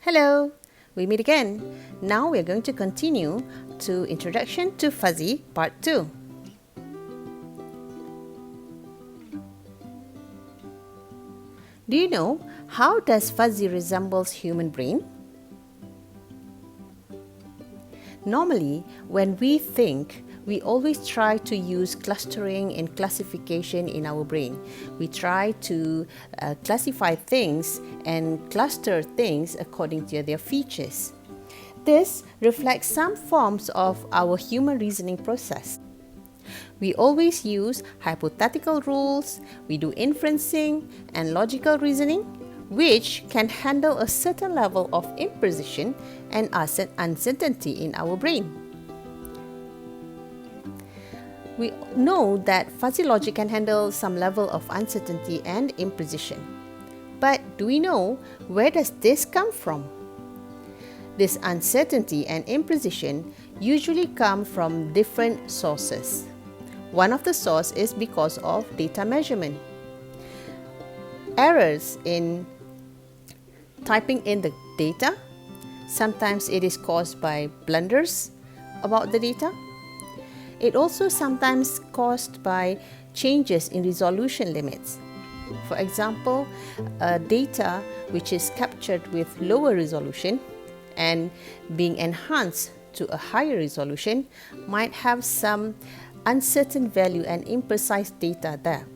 Hello, we meet again. Now we're going to continue to Introduction to Fuzzy Part 2. Do you know how does fuzzy resembles human brain? Normally, when we think, we always try to use clustering and classification in our brain. We try to classify things and cluster things according to their features. This reflects some forms of our human reasoning process. We always use hypothetical rules, we do inferencing and logical reasoning, which can handle a certain level of imprecision and uncertainty in our brain. We know that fuzzy logic can handle some level of uncertainty and imprecision. But do we know where does this come from? This uncertainty and imprecision usually come from different sources. One of the sources is because of data measurement. Errors in typing in the data, sometimes it is caused by blunders about the data. It also sometimes caused by changes in resolution limits. For example, data which is captured with lower resolution and being enhanced to a higher resolution might have some uncertain value and imprecise data there.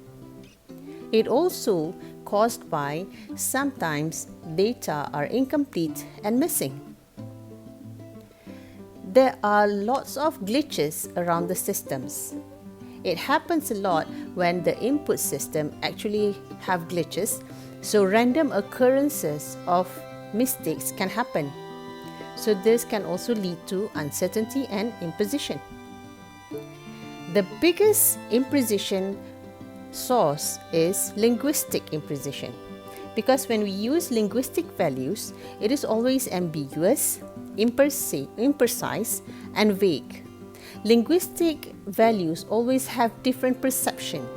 It also caused by sometimes data are incomplete and missing. There are lots of glitches around the systems. It happens a lot when the input system actually have glitches, so random occurrences of mistakes can happen. So this can also lead to uncertainty and imprecision. The biggest imprecision source is linguistic imprecision, because when we use linguistic values, it is always ambiguous, imprecise, and vague. Linguistic values always have different perceptions.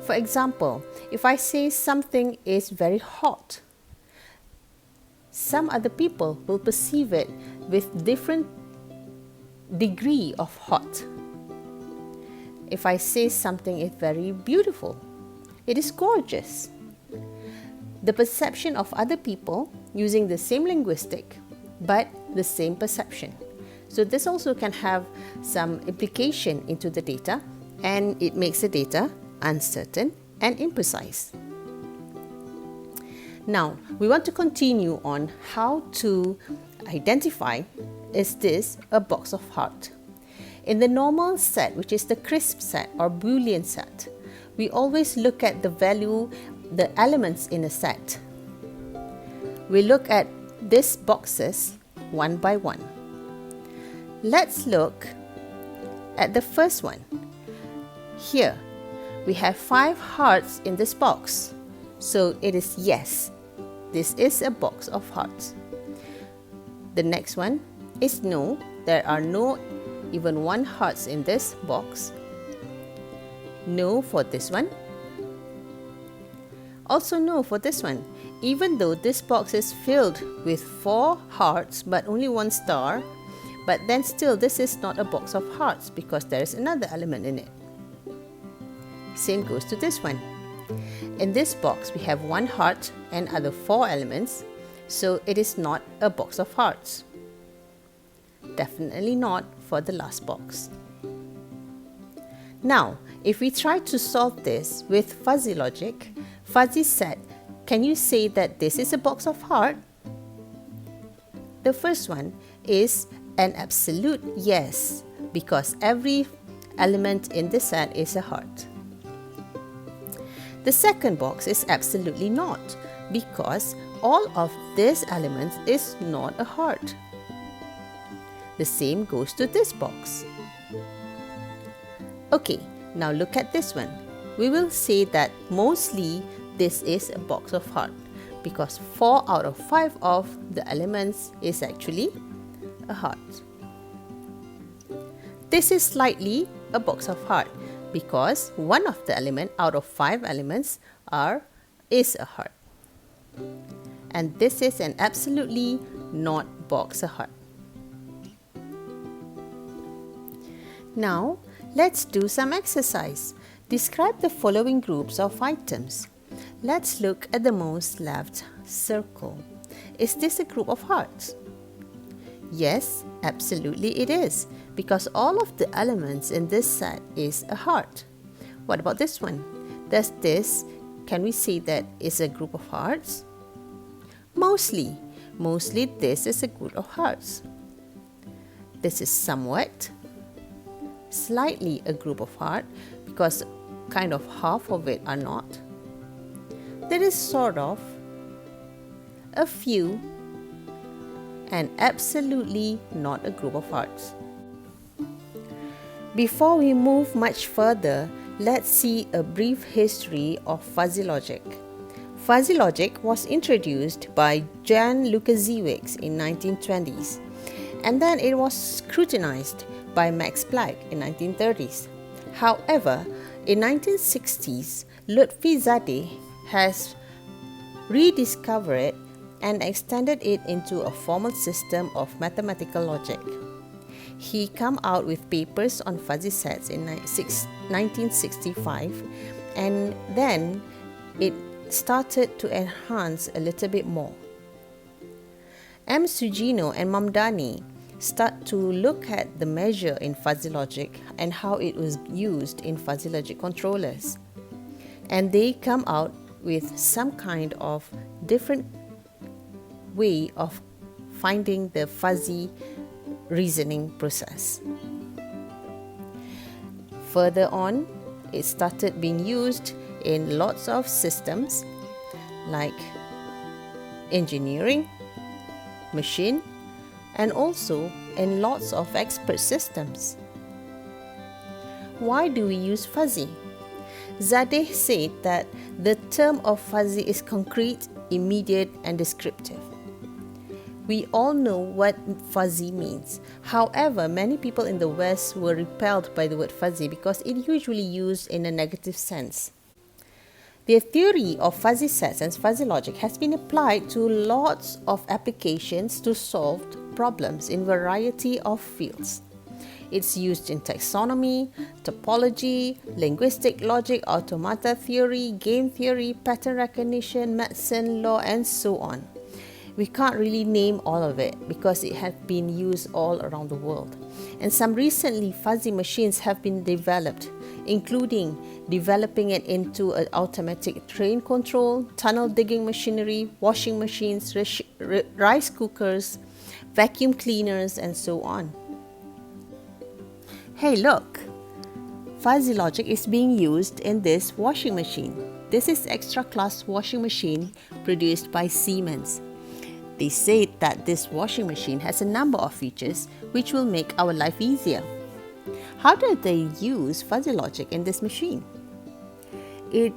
For example, if I say something is very hot, some other people will perceive it with different degree of hot. If I say something is very beautiful, it is gorgeous. The perception of other people using the same linguistic but the same perception. So this also can have some implication into the data, and it makes the data uncertain and imprecise. Now, we want to continue on how to identify, is this a box of heart? In the normal set, which is the crisp set or Boolean set, we always look at the value, the elements in a set. We look at these boxes one by one. Let's look at the first one. Here, we have 5 hearts in this box. So it is yes, this is a box of hearts. The next one is no, there are no even 1 hearts in this box. No for this one. Also no for this one. Even though this box is filled with 4 hearts but only 1 star, but then still this is not a box of hearts because there is another element in it. Same goes to this one. In this box we have 1 heart and other 4 elements, so it is not a box of hearts. Definitely not for the last box. Now, if we try to solve this with fuzzy logic, fuzzy set, can you say that this is a box of heart? The first one is an absolute yes, because every element in the set is a heart. The second box is absolutely not, because all of these elements is not a heart. The same goes to this box. Okay, now look at this one. We will say that mostly this is a box of heart because 4 out of 5 of the elements is actually a heart. This is slightly a box of heart because one of the element out of 5 elements is a heart. And this is an absolutely not box a heart. Now, let's do some exercise. Describe the following groups of items. Let's look at the most left circle. Is this a group of hearts? Yes, absolutely it is, because all of the elements in this set is a heart. What about this one? Can we say that is a group of hearts? Mostly this is a group of hearts. This is somewhat, slightly a group of heart, because kind of half of it are not. There is sort of, a few, and absolutely not a group of hearts. Before we move much further, let's see a brief history of fuzzy logic. Fuzzy logic was introduced by Jan Lukasiewicz in 1920s, and then it was scrutinized by Max Planck in 1930s. However, in 1960s, Lutfi Zadeh has rediscovered it and extended it into a formal system of mathematical logic. He came out with papers on fuzzy sets in 1965, and then it started to enhance a little bit more. M. Sugino and Mamdani start to look at the measure in fuzzy logic and how it was used in fuzzy logic controllers. And they come out with some kind of different way of finding the fuzzy reasoning process. Further on, it started being used in lots of systems like engineering, machine, and also in lots of expert systems. Why do we use fuzzy? Zadeh said that the term of fuzzy is concrete, immediate, and descriptive. We all know what fuzzy means. However, many people in the West were repelled by the word fuzzy because it usually used in a negative sense. The theory of fuzzy sets and fuzzy logic has been applied to lots of applications to solve problems in a variety of fields. It's used in taxonomy, topology, linguistic logic, automata theory, game theory, pattern recognition, medicine, law, and so on. We can't really name all of it because it has been used all around the world. And some recently fuzzy machines have been developed, including developing it into an automatic train control, tunnel digging machinery, washing machines, rice cookers, vacuum cleaners, and so on. Hey, look! Fuzzy logic is being used in this washing machine. This is extra class washing machine produced by Siemens. They say that this washing machine has a number of features which will make our life easier. How do they use fuzzy logic in this machine? It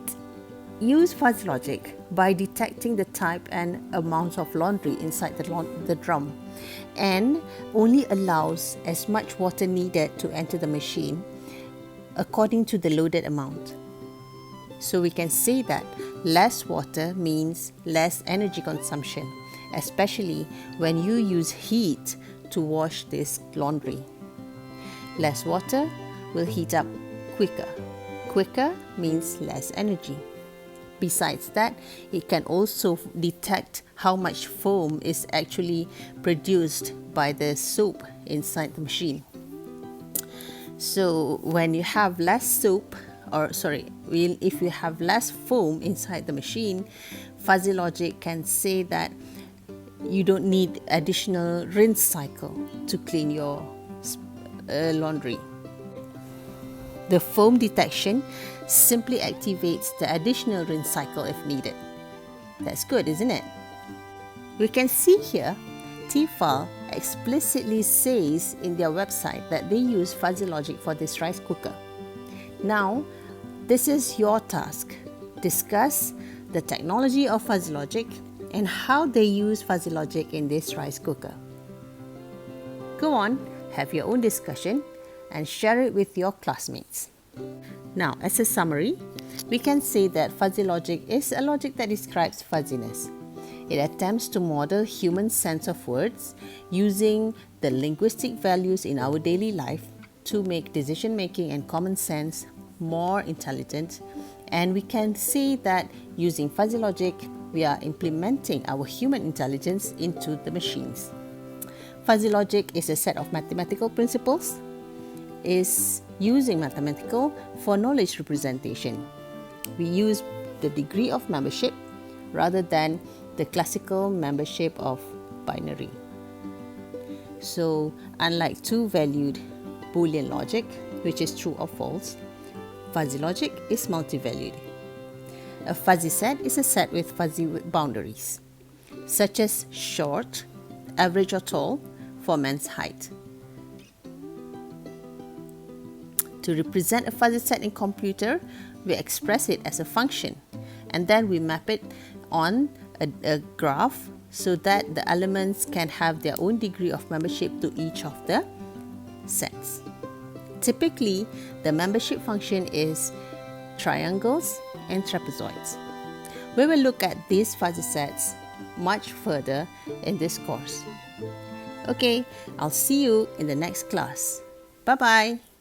uses fuzzy logic by detecting the type and amount of laundry inside the drum, and only allows as much water needed to enter the machine according to the loaded amount. So we can say that less water means less energy consumption, especially when you use heat to wash this laundry. Less water will heat up quicker. Quicker means less energy. Besides that, it can also detect how much foam is actually produced by the soap inside the machine. So when you have less soap, if you have less foam inside the machine, fuzzy logic can say that you don't need additional rinse cycle to clean your laundry. The foam detection simply activates the additional rinse cycle if needed. That's good, isn't it? We can see here, Tefal explicitly says in their website that they use fuzzy logic for this rice cooker. Now, this is your task. Discuss the technology of fuzzy logic and how they use fuzzy logic in this rice cooker. Go on, have your own discussion and share it with your classmates. Now, as a summary, we can say that fuzzy logic is a logic that describes fuzziness. It attempts to model human sense of words using the linguistic values in our daily life to make decision making and common sense more intelligent. And we can see that using fuzzy logic, we are implementing our human intelligence into the machines. Fuzzy logic is a set of mathematical principles, is using mathematical for knowledge representation. We use the degree of membership rather than the classical membership of binary. So, unlike two-valued Boolean logic, which is true or false, fuzzy logic is multi-valued. A fuzzy set is a set with fuzzy boundaries, such as short, average or tall for man's height. To represent a fuzzy set in computer, we express it as a function and then we map it on a graph so that the elements can have their own degree of membership to each of the sets. Typically, the membership function is triangles and trapezoids. We will look at these fuzzy sets much further in this course. Okay, I'll see you in the next class. Bye-bye.